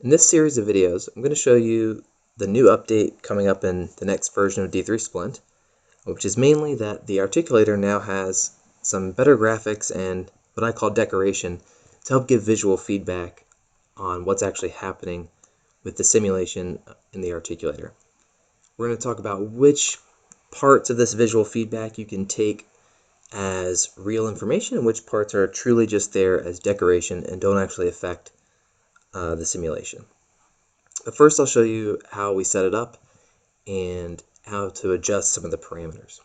In this series of videos, I'm going to show you the new update coming up in the next version of D3 Splint, which is mainly that the Articulator now has some better graphics and what I call decoration to help give visual feedback on what's actually happening with the simulation in the Articulator. We're going to talk about which parts of this visual feedback you can take as real information and which parts are truly just there as decoration and don't actually affect the simulation. But first I'll show you how we set it up and how to adjust some of the parameters.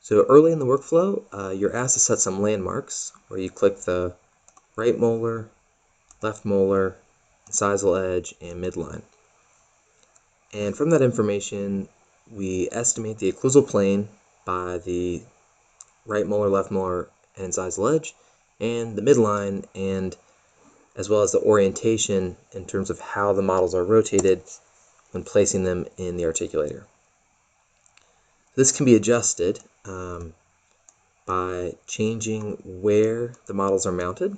So early in the workflow, you're asked to set some landmarks where you click the right molar, left molar, incisal edge, and midline. And from that information, we estimate the occlusal plane by the right molar, left molar, and incisal edge, and the midline, and as well as the orientation in terms of how the models are rotated when placing them in the articulator. This can be adjusted by changing where the models are mounted,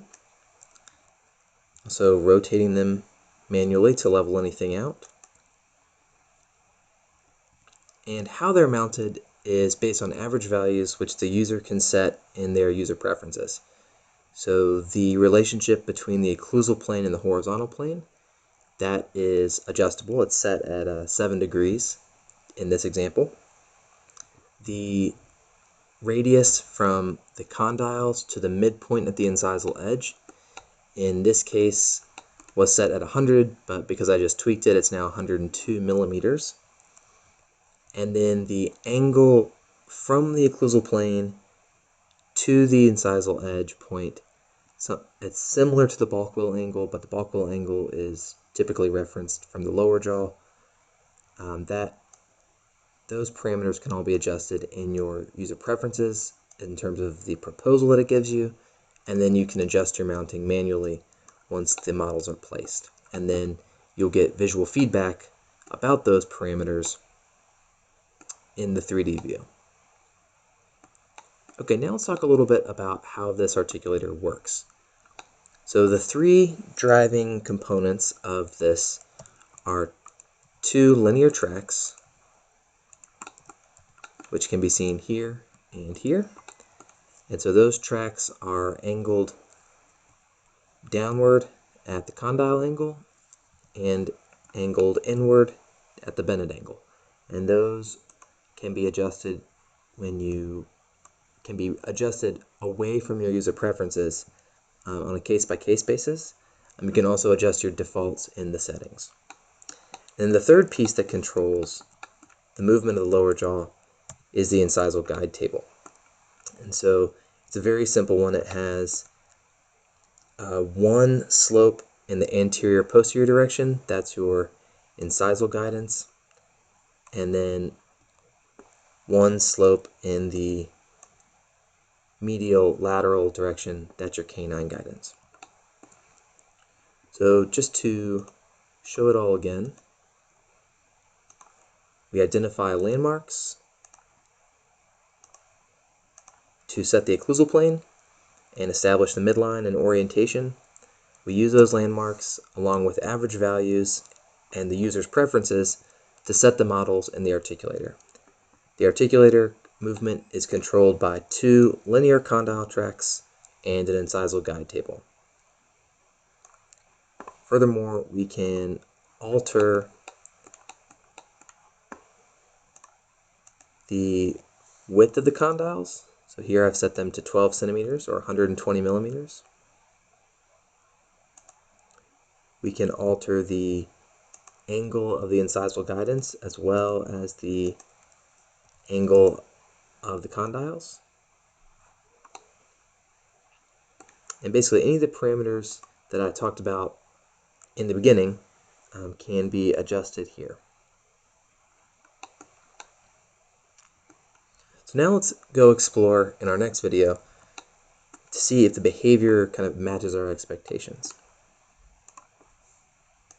so rotating them manually to level anything out. And how they're mounted is based on average values which the user can set in their user preferences. So the relationship between the occlusal plane and the horizontal plane, that is adjustable. It's set at 7 degrees in this example. The radius from the condyles to the midpoint at the incisal edge, in this case, was set at 100, but because I just tweaked it, it's now 102 millimeters. And then the angle from the occlusal plane to the incisal edge point, so it's similar to the bulk wheel angle, but the bulk wheel angle is typically referenced from the lower jaw. Those parameters can all be adjusted in your user preferences in terms of the proposal that it gives you, and then you can adjust your mounting manually once the models are placed. And then you'll get visual feedback about those parameters in the 3D view. Okay, now let's talk a little bit about how this articulator works. So the three driving components of this are two linear tracks, which can be seen here and here. And so those tracks are angled downward at the condyle angle and angled inward at the Bennett angle. And those can be adjusted away from your user preferences on a case-by-case basis. And you can also adjust your defaults in the settings. And the third piece that controls the movement of the lower jaw is the incisal guide table. And so it's a very simple one. It has one slope in the anterior posterior direction, that's your incisal guidance, and then one slope in the medial lateral direction, that's your canine guidance. So just to show it all again, we identify landmarks to set the occlusal plane and establish the midline and orientation. We use those landmarks along with average values and the user's preferences to set the models in the articulator. The articulator movement is controlled by two linear condyle tracks and an incisal guide table. Furthermore, we can alter the width of the condyles. So here I've set them to 12 centimeters or 120 millimeters. We can alter the angle of the incisal guidance as well as the angle of the condyles. And basically any of the parameters that I talked about in the beginning can be adjusted here. So now let's go explore in our next video to see if the behavior kind of matches our expectations.